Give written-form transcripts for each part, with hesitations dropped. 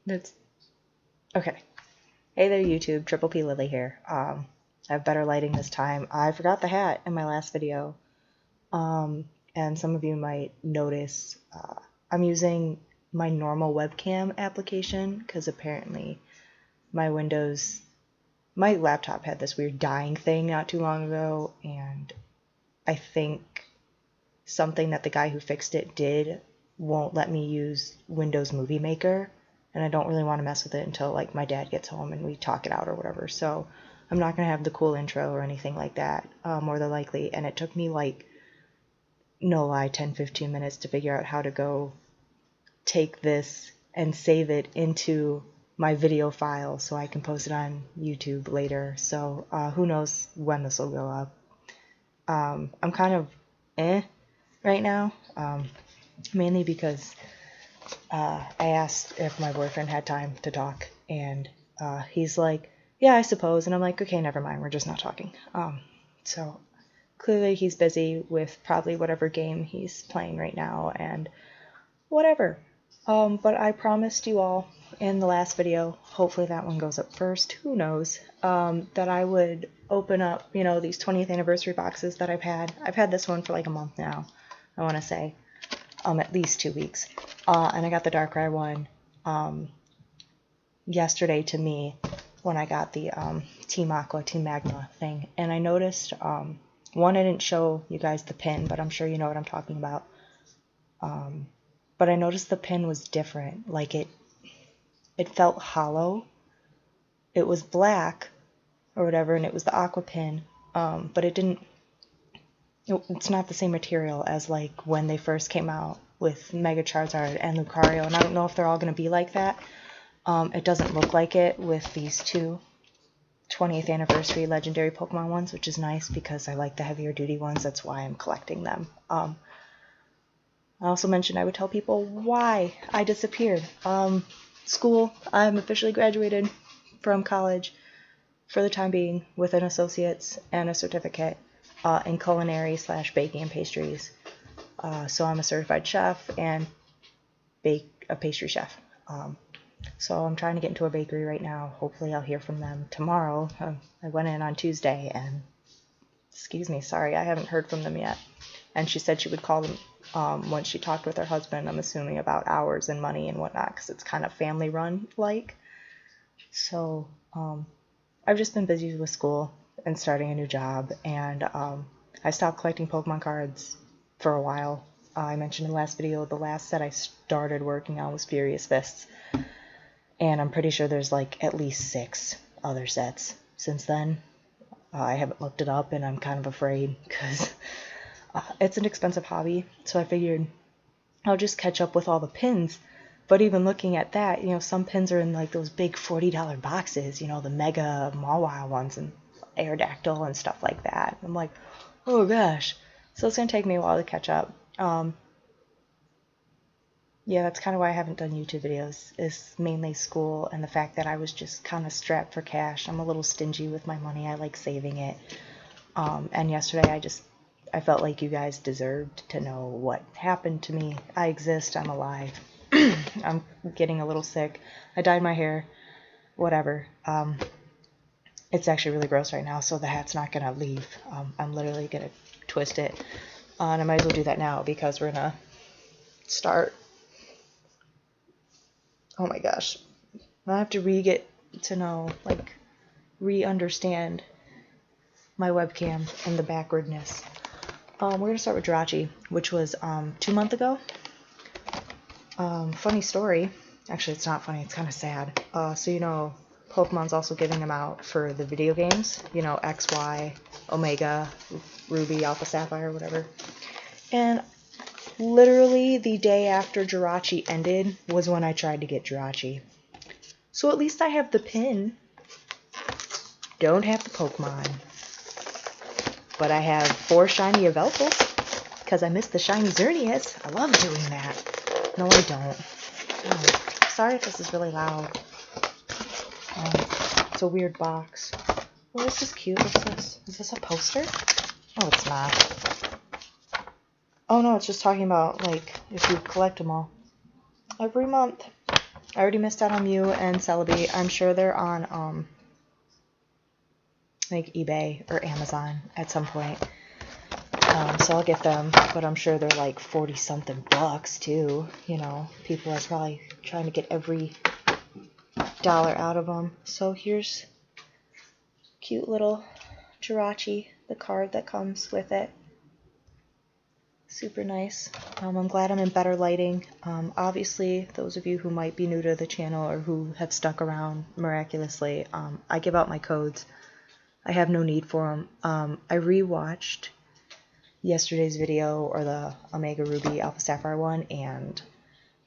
That's okay. Hey there, YouTube. Triple P Lily here. I have better lighting this time. I forgot the hat in my last video. And some of you might notice I'm using my normal webcam application because apparently my laptop had this weird dying thing not too long ago, and I think something that the guy who fixed it did won't let me use Windows Movie Maker, and I don't really want to mess with it until like my dad gets home and we talk it out or whatever. So I'm not gonna have the cool intro or anything like that, more than likely. And it took me like, no lie, 10-15 minutes to figure out how to go take this and save it into my video file so I can post it on YouTube later. So who knows when this will go up. I'm kind of right now, mainly because I asked if my boyfriend had time to talk, and he's like, yeah, I suppose. And I'm like, okay, never mind, we're just not talking. So clearly he's busy with probably whatever game he's playing right now and whatever. But I promised you all in the last video, hopefully that one goes up first, who knows, that I would open up, these 20th anniversary boxes that I've had. I've had this one for like a month now, I want to say, at least 2 weeks. And I got the Darkrai one yesterday to me when I got the Team Aqua, Team Magma thing. And I noticed, one, I didn't show you guys the pin, but I'm sure you know what I'm talking about. But I noticed the pin was different. Like it felt hollow. It was black or whatever, and it was the aqua pin. But it's not the same material as like when they first came out with Mega Charizard and Lucario, and I don't know if they're all going to be like that. It doesn't look like it with these two 20th anniversary legendary Pokemon ones, which is nice because I like the heavier duty ones. That's why I'm collecting them. I also mentioned I would tell people why I disappeared. School, I'm officially graduated from college for the time being with an associate's and a certificate in culinary / baking and pastries. So I'm a certified chef and a pastry chef. So I'm trying to get into a bakery right now. Hopefully I'll hear from them tomorrow. I went in on Tuesday and, excuse me, sorry, I haven't heard from them yet. And she said she would call them once she talked with her husband, I'm assuming about hours and money and whatnot, because it's kind of family run like. So I've just been busy with school and starting a new job, and I stopped collecting Pokemon cards for a while. I mentioned in the last video, the last set I started working on was Furious Fists, and I'm pretty sure there's like at least 6 other sets since then. I haven't looked it up, and I'm kind of afraid because it's an expensive hobby, so I figured I'll just catch up with all the pins. But even looking at that, some pins are in like those big $40 boxes, the Mega Mawile ones and Aerodactyl and stuff like that. I'm like, oh gosh. So it's going to take me a while to catch up. Yeah, that's kind of why I haven't done YouTube videos, is mainly school and the fact that I was just kind of strapped for cash. I'm a little stingy with my money. I like saving it. And yesterday I felt like you guys deserved to know what happened to me. I exist. I'm alive. I'm getting a little sick. I dyed my hair. Whatever. It's actually really gross right now, so the hat's not going to leave. I'm literally going to twist it. And I might as well do that now because we're going to start. Oh my gosh. I have to get to know, like, re-understand my webcam and the backwardness. We're going to start with Jirachi, which was 2 months ago. Funny story. Actually, it's not funny. It's kind of sad. So, Pokemon's also giving them out for the video games. X, Y, Omega, Ruby, Alpha, Sapphire, whatever. And literally the day after Jirachi ended was when I tried to get Jirachi. So at least I have the pin. Don't have the Pokemon. But I have 4 shiny Yvelpals, because I missed the shiny Xerneas. I love doing that. No, I don't. Oh, sorry if this is really loud. It's a weird box. Oh, this is cute. What's this? Is this a poster? Oh, it's not. Oh no, it's just talking about, like, if you collect them all. Every month. I already missed out on Mew and Celebi. I'm sure they're on like eBay or Amazon at some point. So I'll get them, but I'm sure they're like 40 something bucks too. You know, people are probably trying to get every dollar out of them. So here's cute little Jirachi, the card that comes with it. Super nice. I'm glad I'm in better lighting. Obviously, those of you who might be new to the channel or who have stuck around miraculously, I give out my codes. I have no need for them. I rewatched yesterday's video, or the Omega Ruby Alpha Sapphire one, and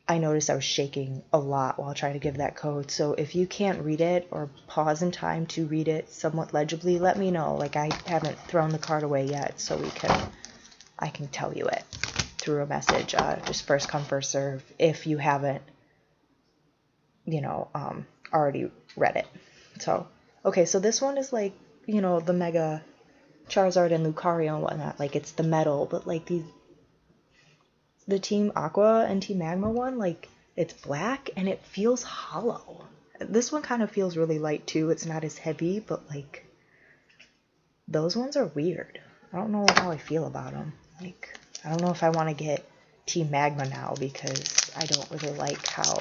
I noticed I was shaking a lot while trying to give that code. So if you can't read it or pause in time to read it somewhat legibly, let me know. Like, I haven't thrown the card away yet, so I can tell you it through a message. Just first come, first serve if you haven't, you know, already read it. So, okay, so this one is like, you know, the Mega Charizard and Lucario and whatnot. Like, it's the metal, but like the Team Aqua and Team Magma one, like, it's black and it feels hollow. This one kind of feels really light too. It's not as heavy, but like, those ones are weird. I don't know how I feel about them. Like, I don't know if I want to get Team Magma now because I don't really like how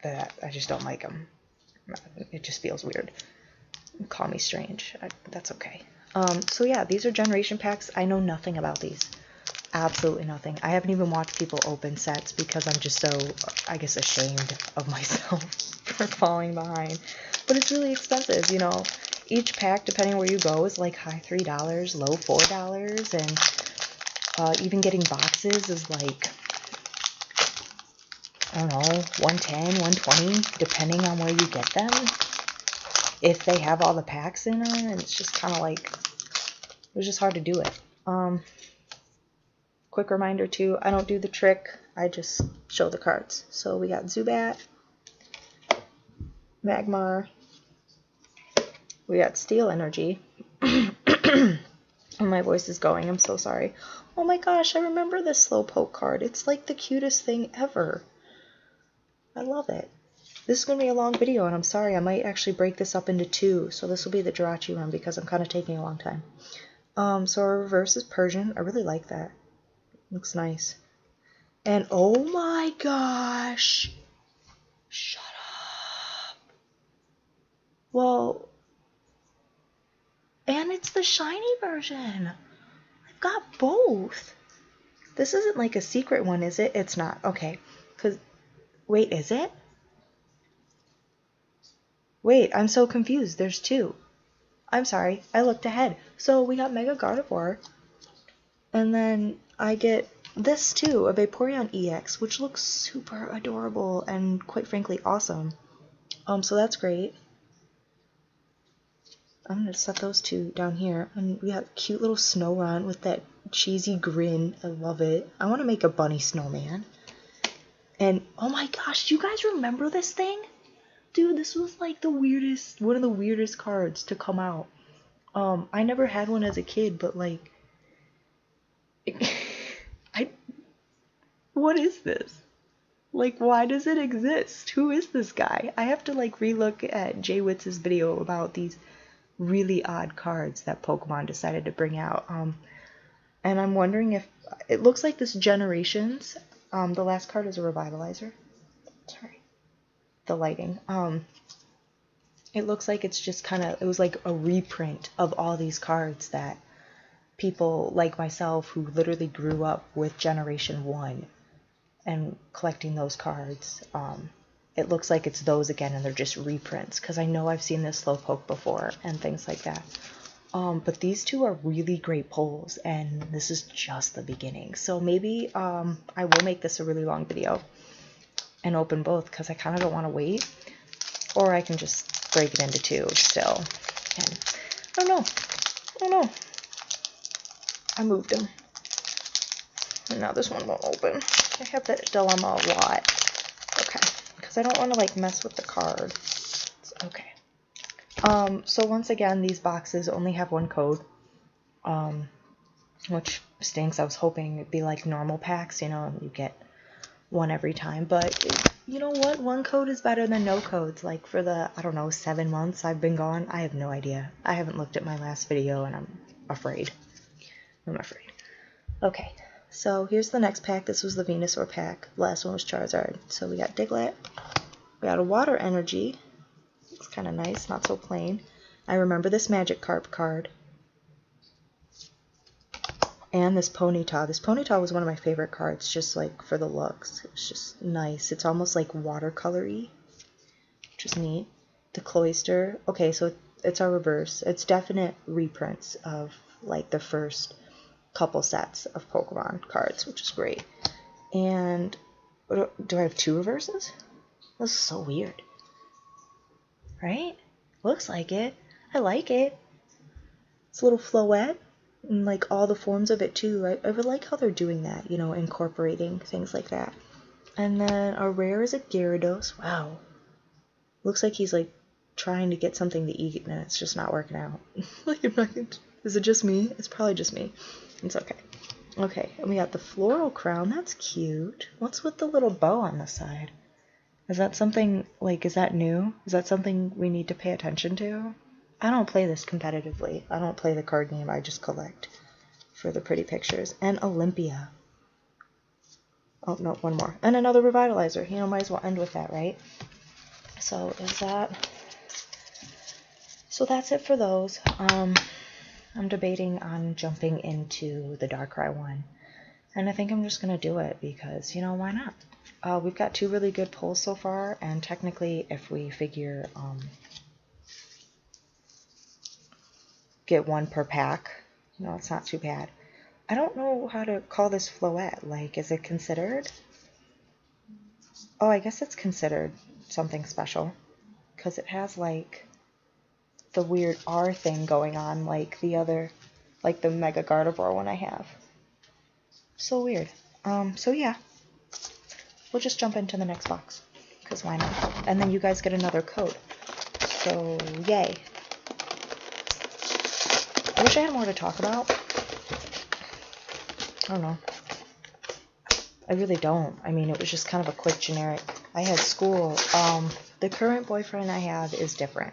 that. I just don't like them. It just feels weird. Call me strange. That's okay. So yeah, these are generation packs. I know nothing about these. Absolutely nothing. I haven't even watched people open sets because I'm just so, I guess, ashamed of myself for falling behind. But it's really expensive, you know. Each pack, depending where you go, is like high $3, low $4, and even getting boxes is like, I don't know, $110, $120, depending on where you get them. If they have all the packs in them, and it's just kind of like, it was just hard to do it. Quick reminder too, I don't do the trick, I just show the cards. So we got Zubat, Magmar, we got Steel Energy. My voice is going, I'm so sorry. Oh my gosh, I remember this Slowpoke card. It's like the cutest thing ever. I love it. This is going to be a long video, and I'm sorry, I might actually break this up into two. So this will be the Jirachi one because I'm kind of taking a long time. So our reverse is Persian. I really like that. Looks nice. And oh my gosh. Shut up. Well, and it's the shiny version. I've got both. This isn't like a secret one, is it? It's not. Okay. Wait, is it? Wait, I'm so confused. There's two. I'm sorry. I looked ahead. So we got Mega Gardevoir. And then I get this too, a Vaporeon EX, which looks super adorable and quite frankly awesome. So that's great. I'm gonna set those two down here. And we got cute little Snorunt with that cheesy grin. I love it. I want to make a bunny snowman. And oh my gosh, do you guys remember this thing? Dude, this was like the weirdest, one of the weirdest cards to come out. I never had one as a kid, but like, what is this? Like, why does it exist? Who is this guy? I have to like relook at Jay Witz's video about these really odd cards that Pokemon decided to bring out. And I'm wondering if it looks like this Generations. The last card is a Revitalizer. Sorry, the lighting. It looks like it's just kind of, it was like a reprint of all these cards that people like myself who literally grew up with Generation 1 and collecting those cards, it looks like it's those again and they're just reprints, because I know I've seen this Slowpoke before and things like that. But these two are really great pulls, and this is just the beginning. So maybe I will make this a really long video and open both, because I kind of don't want to wait. Or I can just break it into two still. And I don't know. I don't know. I moved them. And now this one won't open. I have that dilemma a lot. Okay. Because I don't want to like mess with the card. It's okay. So once again, these boxes only have one code. Which stinks. I was hoping it'd be like normal packs, you know, and you get one every time. But you know what? One code is better than no codes. Like for the, I don't know, 7 months I've been gone, I have no idea. I haven't looked at my last video and I'm afraid. Okay, so here's the next pack. This was the Venusaur pack. The last one was Charizard. So we got Diglett. We got a Water Energy. It's kind of nice, not so plain. I remember this Magikarp card. And this Ponyta. This Ponyta was one of my favorite cards, just like for the looks. It's just nice. It's almost like watercolory, which is neat. The Cloyster. Okay, so it's our reverse. It's definite reprints of like the first couple sets of Pokemon cards, which is great. And do I have 2 reverses? This is so weird. Right? Looks like it. I like it. It's a little Floette. And like all the forms of it too. I really like how they're doing that, you know, incorporating things like that. And then our rare is a Gyarados. Wow. Looks like he's like trying to get something to eat and it's just not working out. Like, is it just me? It's probably just me. It's okay. Okay, and we got the Floral Crown. That's cute. What's with the little bow on the side? Is that something, like, is that new? Is that something we need to pay attention to? I don't play this competitively. I don't play the card game. I just collect for the pretty pictures. And Olympia. Oh, no, one more. And another Revitalizer. You know, might as well end with that, right? So, So that's it for those. I'm debating on jumping into the Darkrai one. And I think I'm just going to do it because, you know, why not? We've got 2 really good pulls so far, and technically if we figure get 1 per pack, you know, it's not too bad. I don't know how to call this Floette. Like, is it considered? Oh, I guess it's considered something special because it has like the weird R thing going on like the other, like the Mega Gardevoir one I have. So weird. So yeah, we'll just jump into the next box because why not? And then you guys get another code. So yay. I wish I had more to talk about. I don't know. I really don't. I mean, it was just kind of a quick generic. I had school. The current boyfriend I have is different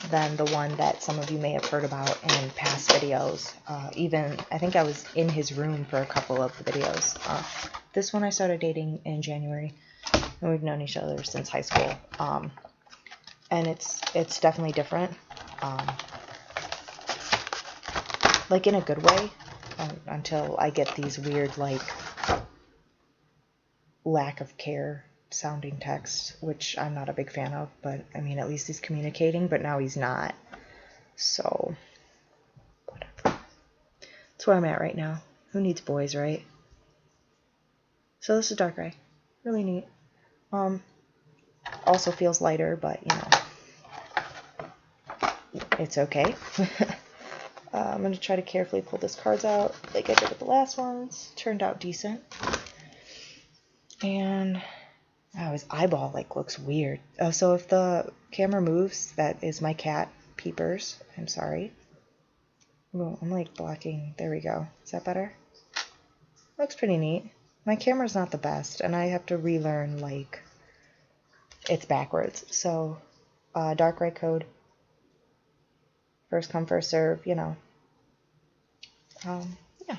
than the one that some of you may have heard about in past videos. Even, I think I was in his room for a couple of the videos. This one I started dating in January, and we've known each other since high school. And it's definitely different. Like in a good way, until I get these weird, like, lack of care sounding texts, which I'm not a big fan of, but I mean, at least he's communicating, but now he's not. So, whatever. That's where I'm at right now. Who needs boys, right? So this is Darkrai. Really neat. Also feels lighter, but, you know, it's okay. I'm going to try to carefully pull these cards out like I did with the last ones. Turned out decent. And oh, his eyeball like looks weird. Oh, so if the camera moves, that is my cat, Peepers. I'm sorry. Oh, I'm like blocking. There we go. Is that better? Looks pretty neat. My camera's not the best, and I have to relearn, like, it's backwards. So, Darkrai code. First come, first serve, you know. Yeah.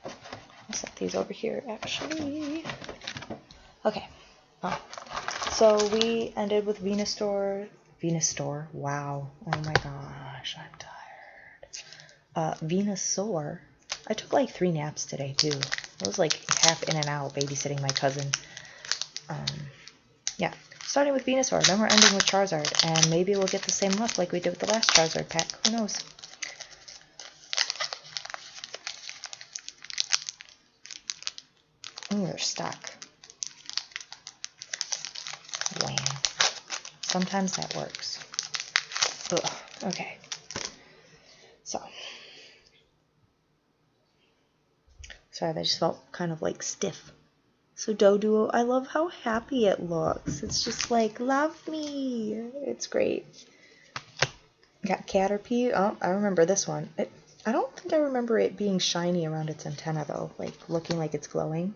I'll set these over here, actually. Okay. So we ended with Venusaur. Wow. Oh my gosh, I'm tired. Venusaur. I took like 3 naps today, too. I was like half in and out babysitting my cousin. Yeah. Starting with Venusaur, then we're ending with Charizard, and maybe we'll get the same luck like we did with the last Charizard pack. Who knows? Ooh, they're stuck. Wham. Sometimes that works. Ugh. Okay. So. Sorry, that just felt kind of like stiff. So Doduo, I love how happy it looks. It's just like, love me. It's great. Got Caterpie. Oh, I remember this one. I don't think I remember it being shiny around its antenna, though. Like, looking like it's glowing.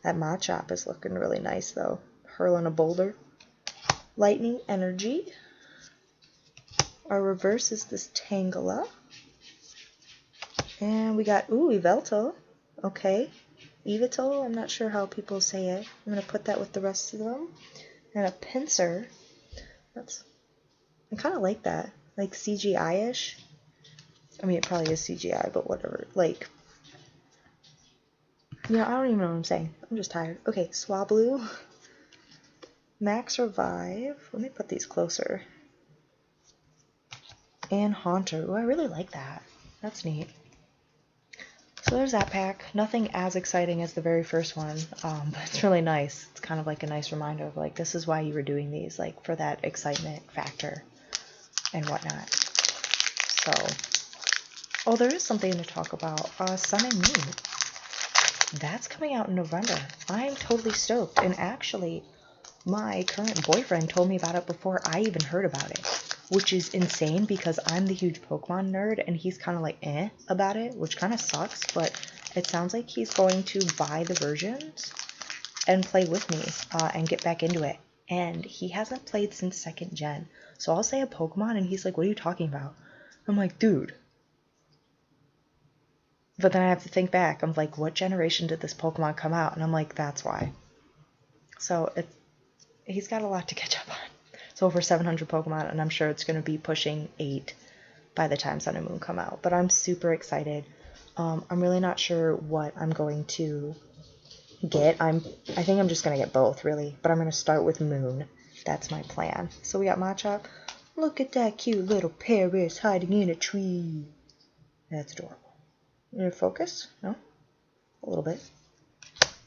That Machop is looking really nice, though. Hurling a boulder. Lightning Energy. Our reverse is this Tangela. And we got, ooh, Yveltal. Okay. Yveltal, I'm not sure how people say it. I'm going to put that with the rest of them. And a Pinsir. I kind of like that. Like CGI-ish. I mean, it probably is CGI, but whatever. Like, you know, I don't even know what I'm saying. I'm just tired. Okay, Swablu. Max Revive. Let me put these closer. And Haunter. Ooh, I really like that. That's neat. So there's that pack. Nothing as exciting as the very first one, but it's really nice. It's kind of like a nice reminder of, like, this is why you were doing these, like, for that excitement factor and whatnot. So, oh, there is something to talk about. Sun and Moon. That's coming out in November. I'm totally stoked. And actually, my current boyfriend told me about it before I even heard about it, which is insane because I'm the huge Pokemon nerd and he's kind of like about it, which kind of sucks, but it sounds like he's going to buy the versions and play with me and get back into it. And he hasn't played since 2nd gen. So I'll say a Pokemon and he's like, what are you talking about? I'm like, dude. But then I have to think back. I'm like, what generation did this Pokemon come out? And I'm like, that's why. So he's got a lot to catch up on. It's over 700 Pokemon, and I'm sure it's going to be pushing 8 by the time Sun and Moon come out. But I'm super excited. I'm really not sure what I'm going to get. I think I'm just going to get both, really. But I'm going to start with Moon. That's my plan. So we got Machop. Look at that cute little Paris hiding in a tree. That's adorable. You need to focus? No? A little bit.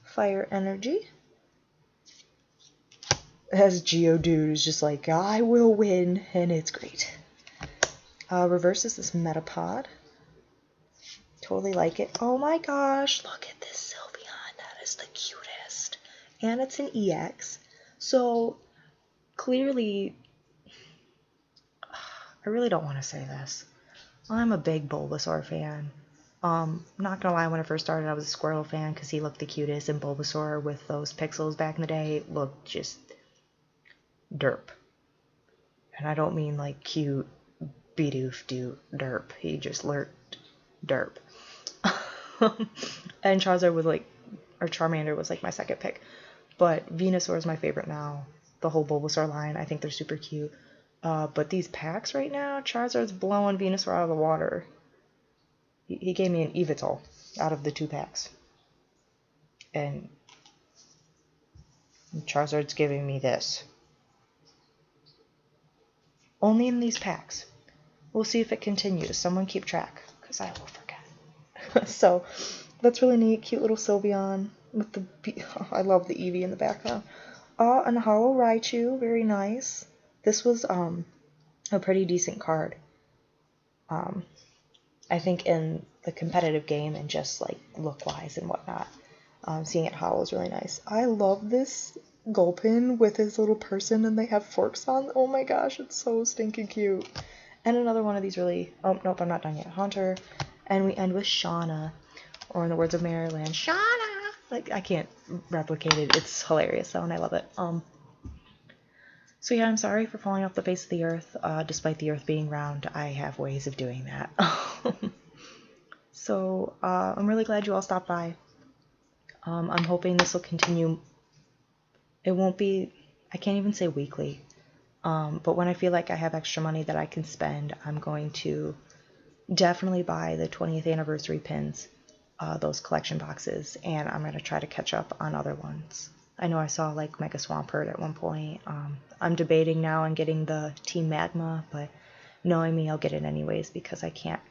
Fire Energy. As Geodude is just like, I will win, and it's great. Reverse is this Metapod. Totally like it. Oh my gosh, look at this Sylveon. That is the cutest. And it's an EX. So, clearly, I really don't want to say this. I'm a big Bulbasaur fan. Not gonna lie, when I first started, I was a Squirtle fan because he looked the cutest, and Bulbasaur with those pixels back in the day looked just derp. And I don't mean like cute Bidoof derp. He just lurked derp. And Charizard was like, or Charmander was like my second pick. But Venusaur is my favorite now. The whole Bulbasaur line, I think they're super cute. But these packs right now, Charizard's blowing Venusaur out of the water. He gave me an Yveltal out of the 2 packs. And Charizard's giving me this. Only in these packs. We'll see if it continues. Someone keep track, because I will forget. So, that's really neat. Cute little Sylveon with the... I love the Eevee in the background. And a Hollow Raichu. Very nice. This was a pretty decent card. I think in the competitive game and just like look-wise and whatnot. Seeing it hollow is really nice. I love this Gulpin with his little person and they have forks on. Oh my gosh, it's so stinking cute. And another one of these really... Oh, nope, I'm not done yet. Haunter. And we end with Shauna. Or in the words of Maryland, Shauna! Like, I can't replicate it. It's hilarious, though, and I love it. So yeah, I'm sorry for falling off the face of the earth. Despite the earth being round, I have ways of doing that. So, I'm really glad you all stopped by. I'm hoping this will continue. It won't be, I can't even say weekly. But when I feel like I have extra money that I can spend, I'm going to definitely buy the 20th anniversary pins, those collection boxes, and I'm going to try to catch up on other ones. I know I saw like Mega Swampert at one point. I'm debating now on getting the Team Magma, but knowing me, I'll get it anyways because I can't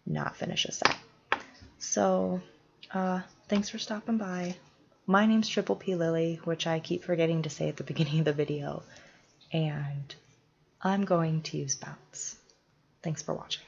not finish a set. So, thanks for stopping by. My name's Triple P Lily, which I keep forgetting to say at the beginning of the video, and I'm going to use Bounce. Thanks for watching.